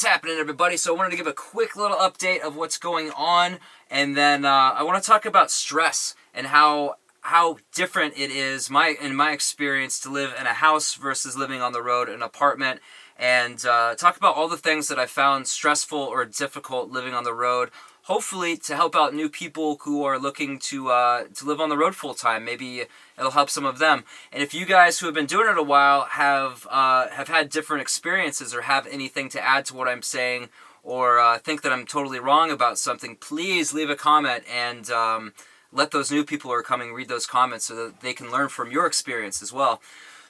What's happening, everybody? So I wanted to give a quick little update of what's going on, and then I want to talk about stress and how different it is, in my experience, to live in a house versus living on the road in an apartment, and talk about all the things that I found stressful or difficult living on the road. Hopefully, to help out new people who are looking to live on the road full time. Maybe it'll help some of them. And if you guys who have been doing it a while have had different experiences or have anything to add to what I'm saying, or think that I'm totally wrong about something, please leave a comment and let those new people who are coming read those comments so that they can learn from your experience as well.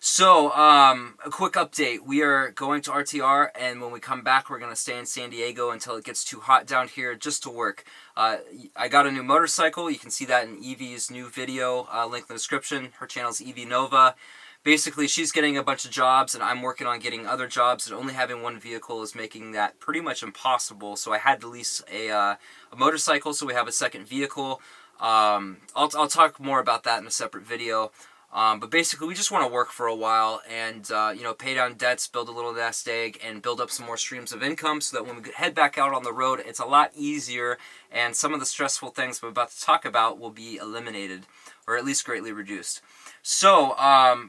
So, a quick update. We are going to RTR, and when we come back, we're going to stay in San Diego until it gets too hot down here just to work. I got a new motorcycle. You can see that in Evie's new video, link in the description. Her channel's Evie Nova. Basically, she's getting a bunch of jobs, and I'm working on getting other jobs, and only having one vehicle is making that pretty much impossible. So I had to lease a motorcycle, so we have a second vehicle. I'll talk more about that in a separate video. But basically, we just want to work for a while and, pay down debts, build a little nest egg, and build up some more streams of income so that when we head back out on the road, it's a lot easier, and some of the stressful things I'm about to talk about will be eliminated, or at least greatly reduced. So,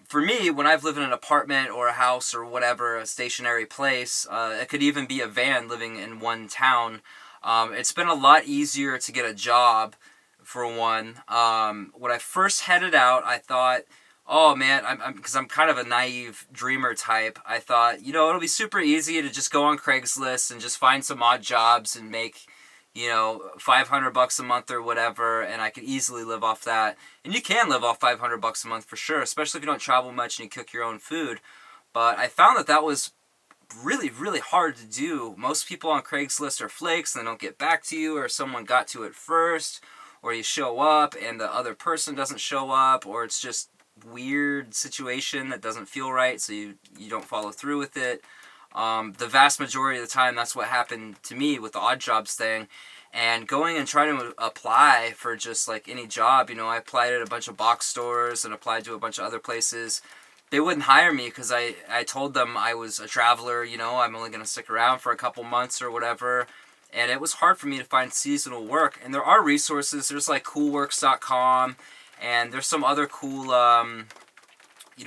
for me, when I've lived in an apartment or a house or whatever, a stationary place, it could even be a van living in one town, it's been a lot easier to get a job. For one, when I first headed out, I thought, oh man, because I'm kind of a naive dreamer type. I thought, it'll be super easy to just go on Craigslist and just find some odd jobs and make, $500 a month or whatever, and I could easily live off that. And you can live off $500 a month for sure, especially if you don't travel much and you cook your own food. But I found that was really, really hard to do. Most people on Craigslist are flakes and they don't get back to you, or someone got to it first. Or you show up and the other person doesn't show up, or it's just weird situation that doesn't feel right, so you don't follow through with it. The vast majority of the time, that's what happened to me with the odd jobs thing. And going and trying to apply for just like any job, I applied at a bunch of box stores and applied to a bunch of other places. They wouldn't hire me because I told them I was a traveler, I'm only going to stick around for a couple months or whatever. And it was hard for me to find seasonal work. And there are resources. There's like coolworks.com. And there's some other cool,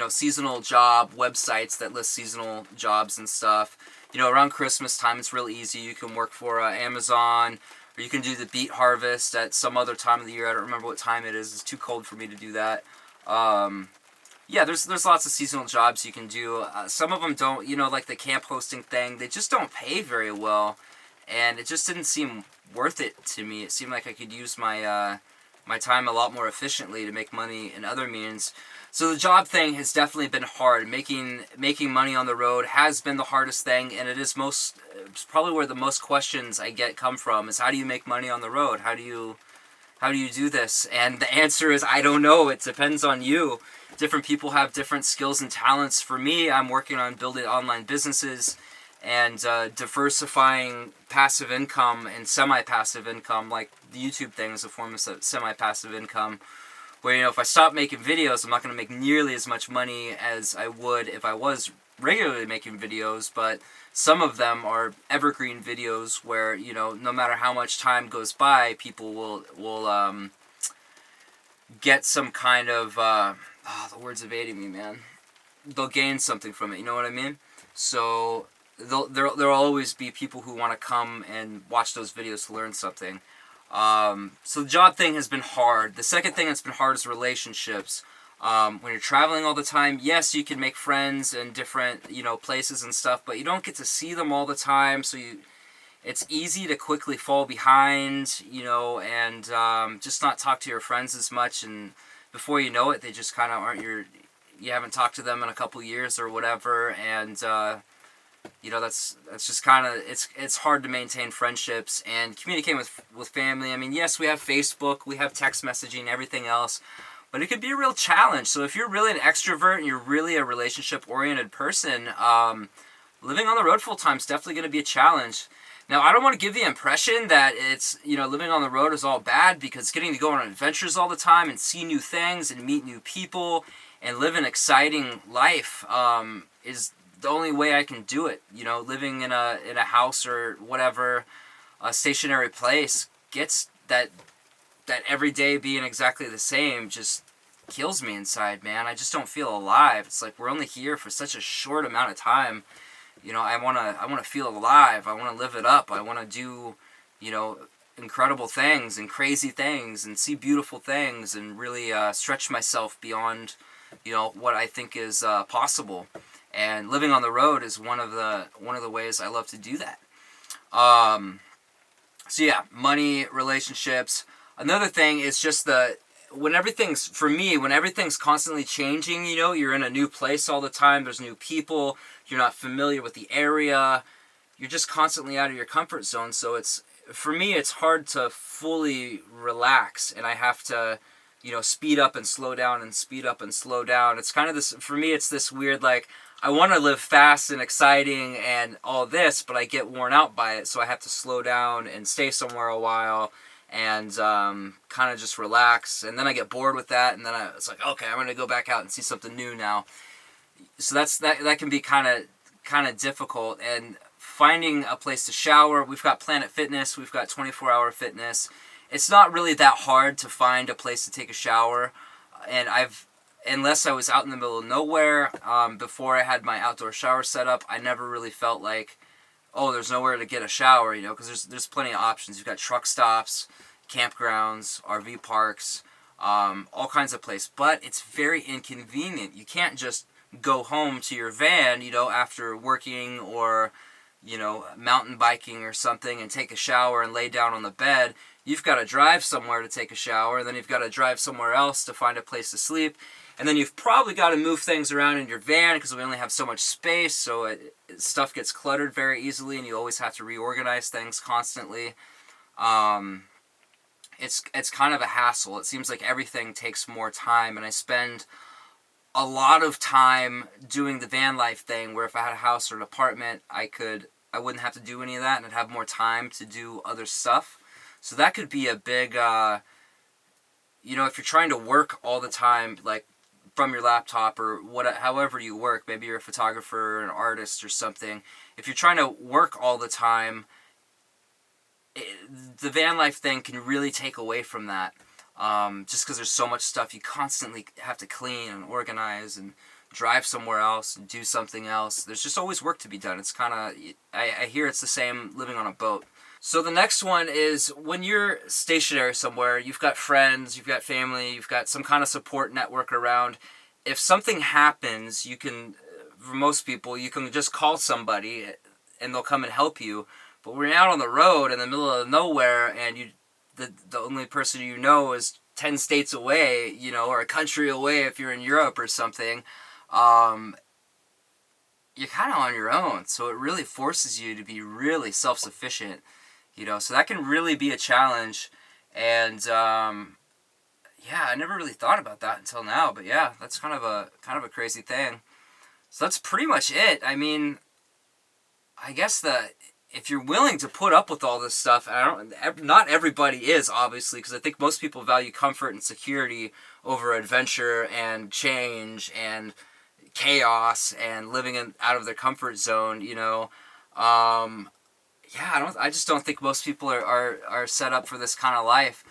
seasonal job websites that list seasonal jobs and stuff. Around Christmas time, it's really easy. You can work for Amazon. Or you can do the beet harvest at some other time of the year. I don't remember what time it is. It's too cold for me to do that. There's lots of seasonal jobs you can do. Some of them don't, like the camp hosting thing. They just don't pay very well. And it just didn't seem worth it to me. It seemed like I could use my my time a lot more efficiently to make money in other means. So the job thing has definitely been hard. Making money on the road has been the hardest thing, and it's probably where the most questions I get come from is, how do you make money on the road? How do you do this? And the answer is, I don't know. It depends on you. Different people have different skills and talents. For me, I'm working on building online businesses and diversifying passive income and semi-passive income, like the YouTube thing is a form of semi-passive income, where, if I stop making videos, I'm not going to make nearly as much money as I would if I was regularly making videos, but some of them are evergreen videos where, no matter how much time goes by, people will get some kind of, the word's evading me, man. They'll gain something from it, you know what I mean? So there'll always be people who want to come and watch those videos to learn something. So the job thing has been hard. The second thing that's been hard is relationships. When you're traveling all the time, yes, you can make friends in different, places and stuff, but you don't get to see them all the time, so it's easy to quickly fall behind, and just not talk to your friends as much, and before you know it, they just kind of aren't you haven't talked to them in a couple years or whatever, and that's just kind of, it's hard to maintain friendships and communicate with family. I mean, yes, we have Facebook, we have text messaging, everything else, but it could be a real challenge. So if you're really an extrovert and you're really a relationship-oriented person, living on the road full-time is definitely going to be a challenge. Now, I don't want to give the impression that it's, living on the road is all bad, because getting to go on adventures all the time and see new things and meet new people and live an exciting life is the only way I can do it. You know, living in a house or whatever, a stationary place gets that every day being exactly the same just kills me inside, man. I just don't feel alive. It's like we're only here for such a short amount of time. You know, I wanna feel alive. I wanna live it up. I wanna do, you know, incredible things and crazy things and see beautiful things and really stretch myself beyond, you know, what I think is possible. And living on the road is one of the ways I love to do that. So yeah, money, relationships. Another thing is just when everything's constantly changing, you know, you're in a new place all the time, there's new people, you're not familiar with the area, you're just constantly out of your comfort zone. So for me, it's hard to fully relax, and I have to, you know, speed up and slow down and speed up and slow down. It's kind of this, for me, it's this weird, like, I want to live fast and exciting and all this, but I get worn out by it, so I have to slow down and stay somewhere a while and kind of just relax. And then I get bored with that, and then it's like, okay, I'm going to go back out and see something new now. So that can be kind of difficult. And finding a place to shower, we've got Planet Fitness, we've got 24-hour fitness. It's not really that hard to find a place to take a shower, and unless I was out in the middle of nowhere, before I had my outdoor shower set up, I never really felt like, oh, there's nowhere to get a shower, you know, because there's plenty of options. You've got truck stops, campgrounds, RV parks, all kinds of places. But it's very inconvenient. You can't just go home to your van, you know, after working or, you know, mountain biking or something and take a shower and lay down on the bed. You've got to drive somewhere to take a shower, and then you've got to drive somewhere else to find a place to sleep. And then you've probably got to move things around in your van because we only have so much space, so stuff gets cluttered very easily, and you always have to reorganize things constantly. It's kind of a hassle. It seems like everything takes more time, and I spend a lot of time doing the van life thing, where if I had a house or an apartment, I wouldn't have to do any of that, and I'd have more time to do other stuff. So that could be a big, you know, if you're trying to work all the time, like from your laptop or however you work, maybe you're a photographer or an artist or something. If you're trying to work all the time, the van life thing can really take away from that. Just because there's so much stuff you constantly have to clean and organize and drive somewhere else and do something else. There's just always work to be done. It's kind of, I hear it's the same living on a boat. So the next one is when you're stationary somewhere, you've got friends, you've got family, you've got some kind of support network around. If something happens, you can, for most people, you can just call somebody and they'll come and help you. But when you're out on the road in the middle of nowhere and the only person you know is 10 states away, you know, or a country away if you're in Europe or something, you're kind of on your own. So it really forces you to be really self-sufficient. You know, so that can really be a challenge, and yeah, I never really thought about that until now. But yeah, that's kind of a crazy thing. So that's pretty much it. I mean, I guess if you're willing to put up with all this stuff, not everybody is, obviously, because I think most people value comfort and security over adventure and change and chaos and living out of their comfort zone. You know. Yeah, I just don't think most people are set up for this kind of life.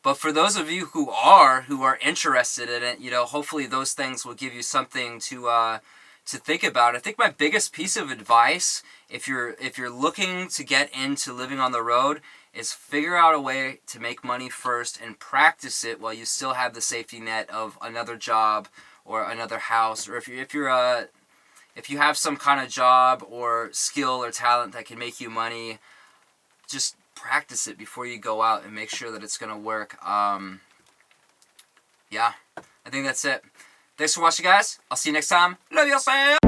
But for those of you who are interested in it, you know, hopefully those things will give you something to think about. I think my biggest piece of advice, if you're looking to get into living on the road, is figure out a way to make money first and practice it while you still have the safety net of another job or another house, or if you have some kind of job or skill or talent that can make you money, just practice it before you go out and make sure that it's going to work. Yeah, I think that's it. Thanks for watching, guys. I'll see you next time. Love yourself.